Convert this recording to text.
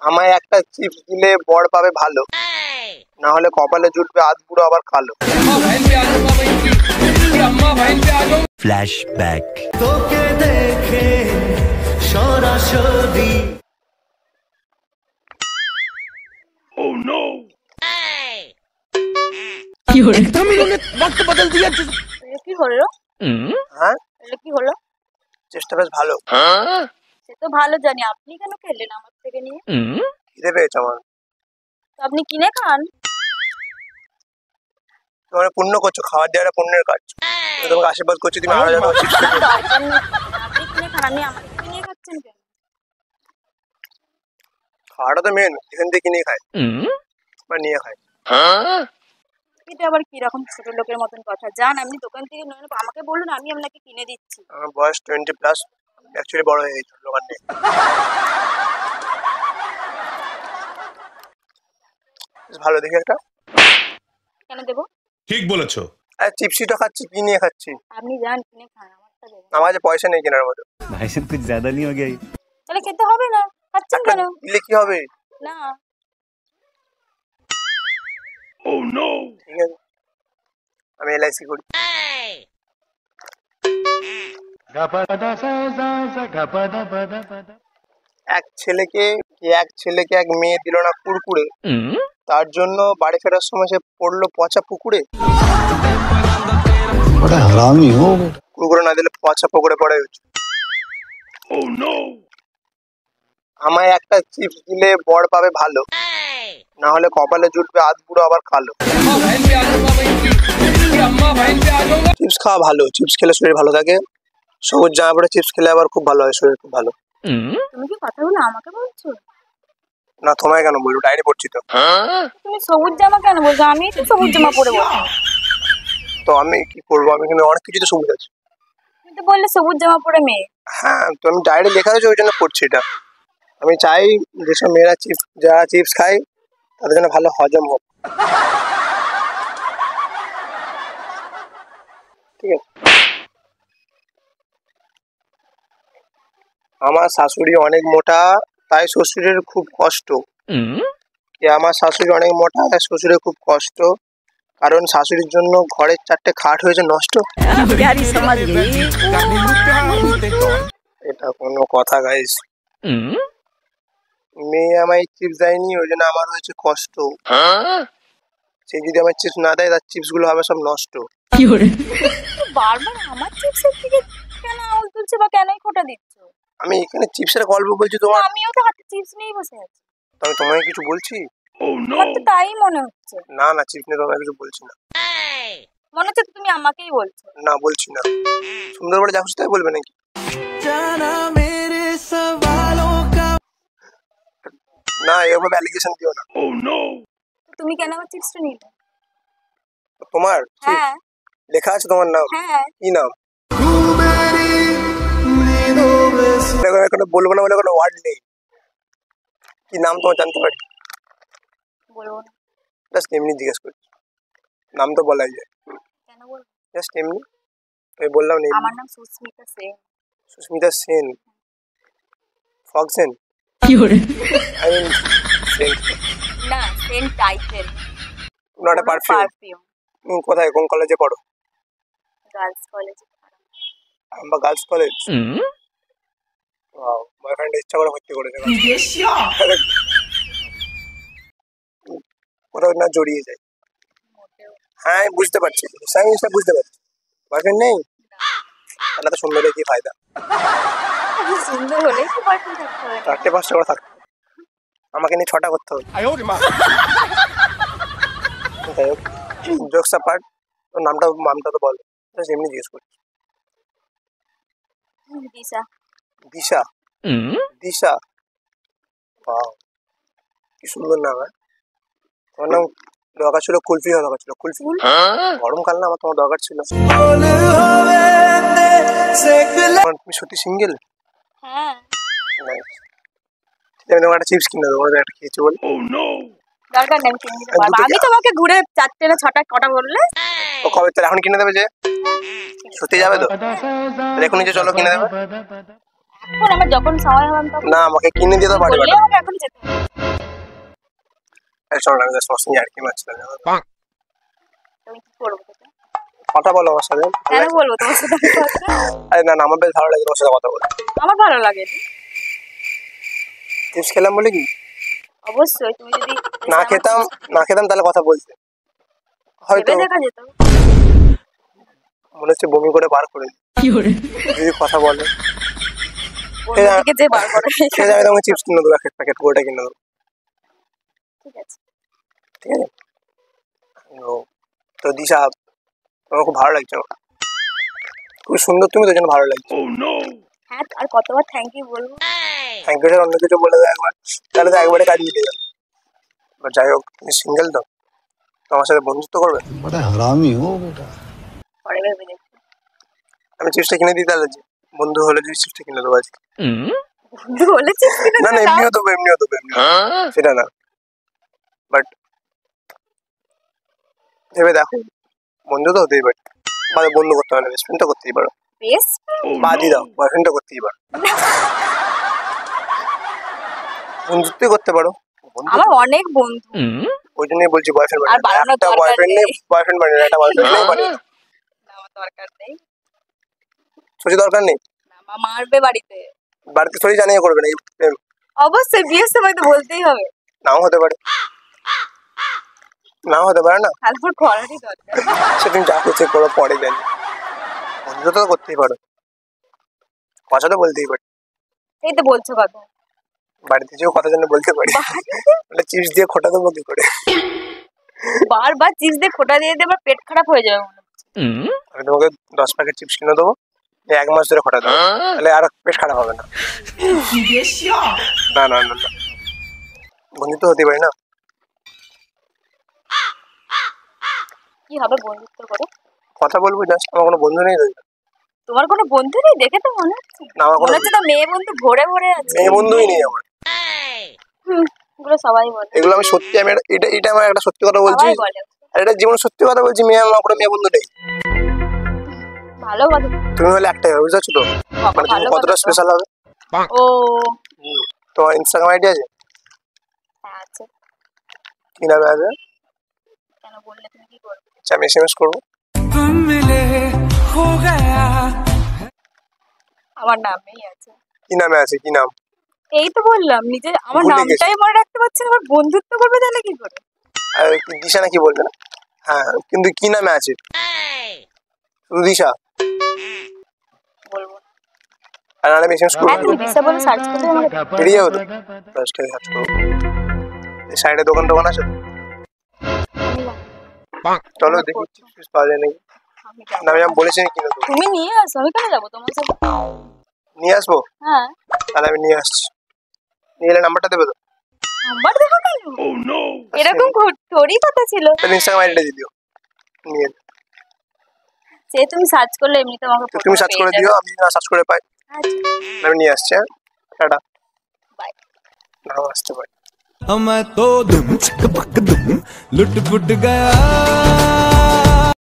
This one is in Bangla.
আমায় একটা চিপস দিলে বর পাবে ভালো, না হলে কপালে জুটবে আধ বুড়ো আবার কালো। ফ্ল্যাশব্যাক। তোকে দেখে সরাসরি Oh no! কি হলো? एकदम इन्होंने वक्त बदल दिया। কি হলো? হ্যাঁ, এটা কি হলো? চেষ্টা বেশ ভালো। সে তো ভালো জানি, আপনি কেন খেললেন আমার থেকে নিয়ে? খিদে পেয়েছে আমার। তো আপনি কিনে খান। তোমার পুণ্য করছো, খাবার দেওয়াটা পুণ্যের কাজ। আমি তোমাকে আশীর্বাদ করছি, তুমি আরো যেন চিপস খেতে। দরকার নেই, আপনি কিনে খান, আপনি আমাকে থেকে নিয়ে খাচ্ছেন কেন? খাওয়াটা তো মেন, এখান থেকে কিনে খাই বা নিয়ে খাই। এটা আবার কি রকম ছোট লোকের মতন কথা? যান আপনি দোকান থেকে নিয়ে নেন, আমাকে বলুন, আমি আপনাকে কিনে দিচ্ছি। আমার বয়স 20+, অ্যাকচুয়ালি বড় হয়ে গেছে, দোকান নেই। ভালো দেখে একটা। কেন দেবো? ठीक বলেছো। আর চিপসিটা খাচ্ছি, কি নিয়ে খাচ্ছি? আপনি যান কিনে খান, আমারটা দেবেন। আমার কাছে পয়সা নেই কেনার মতো। भाई साहब कुछ ज्यादा नहीं हो गया ये? তাহলে খেতে হবে না, খাচ্ছেন একটা কেন? দিলে কি হবে? না Oh no! ঠিক আছে, আমি LIC করি। এক ছেলেকে এক মেয়ে দিল না কুরকুরে, তার জন্য বাড়ি ফেরার সময় সে পড়লো পচা পুকুরে। কুরকুরে না দিলে পচা পুকুরে পড়ে হচ্ছে। Oh no! আমায় একটা চিপস দিলে বর পাবে ভালো, না হলে কপালে জুটবে আধ বুড়ো আবার কালো। চিপস খাওয়া ভালো, চিপস খেলে শরীর ভালো থাকে। সবুজ জামা পরে চিপস খেলে আবার খুব ভালো হয়, শরীর খুব ভালো। তুমি কি কথাগুলো আমাকে বলছো? না তোমায় কেন বলবো, ডায়েরি পড়ছি তো। তুমি সবুজ জামা কেন বলছো? আমি তো সবুজ জামা পরে বসি। তো আমি কি করবো, আমি কিন্তু অনেক কিছু তো সবুজ আছে। তুমি তো বললে সবুজ জামা পরে মেয়ে। হ্যাঁ, তো আমি ডায়েরি লেখা হয়েছে, ওই জন্য পড়ছি এটা। আমি চাই যেসব মেয়েরা যারা চিপস খায় তাদের জন্য ভালো হজম হোক। ঠিক আছে। আমার শাশুড়ি অনেক মোটা, তাই শ্বশুরের খুব কষ্ট। আমার শাশুড়ি অনেক মোটা, তাই শ্বশুরের খুব কষ্ট, কারণ শাশুড়ির জন্য ঘরের 4টে খাট হয়েছে নষ্ট। এটা কোনো কথা গাইস? মেয়ে আমায় চিপস দেয়নি, ওই জন্য আমার হয়েছে কষ্ট। সে যদি আমার চিপস না দেয়, তার চিপস গুলো হবে সব নষ্ট। বারবার আমার চিপসের দিকে কেন আঙুল তুলছে বা কেনই খোঁটা দিচ্ছ? আমি এখানে চিপসের গল্প বলছি তোমার। আমিও তো হাতে চিপস নিয়েই বসে আছি। আমি তোমায় কিছু বলছি? Oh no! আমার তো তাই মনে হচ্ছে। না না, চিপস নিয়ে তোমায় কিছু বলছি না। মনে হচ্ছে তুমি আমাকেই বলছো। না বলছি না। সুন্দর করে যা খুশি তাই বলবে নাকি? না, এভাবে অ্যালিগেশন দিও না। Oh no! তুমি কেন আমার চিপসটা নিলে? তোমার হ্যাঁ লেখা আছে তোমার নাম? হ্যাঁ। কি নাম? এখন বলবো না বলে কোনো ওয়ার্ড নেই। কি নাম তোমার জানতে পারি? বলবো না। জাস্ট এমনি জিজ্ঞেস করছি, নাম তো বলাই যায়। কেন বলবো? জাস্ট এমনি আমি বললাম না। আমার নাম Sushmita Sen. Sushmita Sen? Fogg Sen? I mean Sen. না, Sen title, not a perfume. Perfume. কোথায়, কোন কলেজে পড়ো? Girls college. Amba girls college. Wow, boyfriend ইচ্ছা করে ভর্তি করেছে। কোথাও না জড়িয়ে যায়। হ্যাঁ আমি বুঝতে পারছি, আমি বুঝতে পারছি। বয়ফ্রেন্ড নেই, তাহলে তো সুন্দর কি ফায়দা? সুন্দর হলে কি বয়ফ্রেন্ড থাকতে হবে? 4টে-5টা করে থাকতে, আমাকে নিয়ে 6টা করতে হবে। যাই হোক, জোকস অ্যাপার্ট, তোর নামটা তো বল। জাস্ট এমনি জিজ্ঞেস করছি। দিশা। দিশা? দিশা, ওয়াও কি সুন্দর নাম। তোমার নাম দরকার ছিল কুলফি হওয়া দরকার ছিল। কুলফি গরমকাল না, আমার তোমার দরকার ছিল। তুমি সত্যি সিঙ্গেল? হ্যাঁ। আমি তোমার একটা চিপস কিনে দেবো, একটা খেয়েছি বলে। Oh no! দরকার নেই, আমি কিনে দিতে পারবো। আমি তোমাকে ঘুরে 4টে না 6টা কটা বললে? ও কবে, তাহলে এখন কিনে দেবে যে? সত্যি যাবে তো? এখনই যে চলো কিনে দেবে। এখন আমার যখন সময় হবে তখন। না, আমাকে কিনে দিতে পারবে। বললে আমাকে এখন যেতে হবে। চলো না, আমি তোমার সঙ্গে আর কি মারছিলাম জানো তো? তুমি কি করবো তোকে? কথা বলো আমার সাথে, ভালো কেন লাগে? বলবো তোমার সাথে আমি কথা? আরে না না, আমার বেশ ভালো লাগে তোমার সাথে কথা বলতে। আমার ভালো লাগে। চিপস খেলাম বলে কি? অবশ্যই তুমি যদি না খেতাম, না খেতাম তাহলে কথা বলতে হয়তো ভেবে দেখা যেত। মনে হচ্ছে বমি করে বার করে দিই। যদি কথা বলে অন্যদিকে যে বার করে। ঠিক আছে, আমি তোমাকে চিপস কিনে দেবো, এক প্যাকেট পুরোটা কিনে দেবো, ঠিক আছে। ঠিক আছে? ও, তো দিশা, তোমার খুব ভালো লাগছে আমার, খুব সুন্দর তুমি, তো জন্য ভালো লাগছে। Oh no! হ্যাঁ, আর কতবার থ্যাংক ইউ বলবো? থ্যাংক ইউ, অন্য কিছু বলে দেয় একবার, তাহলে তো একবারে কাজ মিটে যাবে। বাট যাই হোক, তুমি সিঙ্গেল তো, তোমার সাথে বন্ধুত্ব করবে? बड़ा हरामी हो बेटा। পরে ভেবে দেখবো। আমি চিপসটা কিনে দিই তাহলে, যে বন্ধু হলে যদি চিপসটা কিনে দেবো আজকে। বন্ধু বলেছিস কিনা না না, এমনিও দেবো, এমনিও দেবো, এমনিও সেটা না, বাট ভেবে দেখো, বন্ধু তো হতেই পারে, মানে বন্ধু করতে পারে, বেস্ট ফ্রেন্ড তো করতেই পারো, বেশ Oh বাদই দাও, no! বয়ফ্রেন্ড তো করতেই পারো, বন্ধুত্বই করতে পারো। বন্ধু আমার অনেক বন্ধু। ওই জন্যই বলছি বয়ফ্রেন্ড আর বাড়ানোর একটা দরকার বয়ফ্রেন্ড নেই। নেই, বয়ফ্রেন্ড বানিয়ে একটা বয়ফ্রেন্ড নেই বানিয়ে না, আমার দরকার নেই। সত্যি দরকার নেই, না, মা মারবে বাড়িতে। বাড়িতে সরি জানিয়ে করবে না, এই প্রেম অবশ্যই বিয়ের সময় তো বলতেই হবে। নাও হতে পারে, নাও হতে পারে না, তারপর করারই দরকার। সে তুমি যা করছে করো, পরে জানি, বন্ধু তো করতেই পারো, কথা তো বলতেই পারি, এই তো বলছো কথা। বাড়িতে যেও কথা জন্য বলতে পারি, মানে চিপস দিয়ে খোটা দেবো কি করে? বারবার চিপস দিয়ে খোটা দিয়ে দিয়ে আমার পেট খারাপ হয়ে যাবে মনে হচ্ছে। আমি তোমাকে 10 প্যাকেট চিপস কিনে দেবো, এই 1 মাস ধরে খোটা দেবো, তাহলে আর পেট খারাপ হবে না। না না না না, বন্ধু তো হতেই পারে না, কি হবে বন্ধুত্ব করে? কথা বলবো জাস্ট, আমার কোনো বন্ধু নেই তো। তোমার কোনো বন্ধু নেই দেখে তো মনে হচ্ছে। না আমার কোনো মনে হচ্ছে তো মেয়ে বন্ধু ভরে ভরে আছে। মেয়ে বন্ধুই নেই আমার, এগুলো সবাই বলে। এগুলো আমি সত্যি, আমি এটা এটা আমার একটা সত্যি কথা বলছি, সবাই বলে। আর এটা জীবন সত্যি কথা বলছি, মেয়ে আমার কোনো মেয়ে বন্ধু নেই। ভালো কথা। তুমি হলে একটাই হবে, বুঝতে পারছো তো, মানে তুমি ভালো কতটা কথা তো। স্পেশাল হবে। ও তোমার ইনস্টাগ্রাম আইডি আছে? হ্যাঁ আছে। কি নামে আছে? কেন বললে তুমি কি করবে? আচ্ছা, আমি এসএমএস করবো। আমার নামেই আছে। কি নামে আছে, কি নাম? এই তো বললাম নিজে আমার ভুলে গেছি। নামটাই মনে রাখতে পারছি না, আমার বন্ধুত্ব করবে তাহলে কি করে? আর কি দিশা নাকি বলবে না? হ্যাঁ, কিন্তু কি নামে আছে? শুধু দিশা? বলবো না। আর আমি এসএমএস করবো, হ্যাঁ তুমি দিশা বলে সার্চ করলে আমাকে বেরিয়ে যাবো তো, জাস্ট সার্চ করবো। এই সাইডে দোকান টোকান আছে? আমি না। চলো দেখি চিপস পাওয়া যায় নাকি। আমি না, যাবো আমি না। বলেছি কিনে দেবো, তুমি নিয়ে আসো, আমি কেন যাবো তোমার সাথে? নিয়ে আসবো, হ্যাঁ তাহলে আমি নিয়ে আসছি, নিয়ে এলে নাম্বারটা দেবে তো? নাম্বার দেখো কেন? Oh no! এরকম থোড়ই কথা ছিল। তাহলে ইনস্টাগ্রাম আইডিটা দিয়ে দিও, নিয়ে সে তুমি সার্চ করলে এমনিতে আমাকে তো তুমি সার্চ করে দিও, আমি না সার্চ করে পাই, আচ্ছা আমি নিয়ে আসছি। হ্যাঁ, টাটা। বাই। নাও আসতে পারি। मैं तो दुम चिक पक दुम लुट पुट गया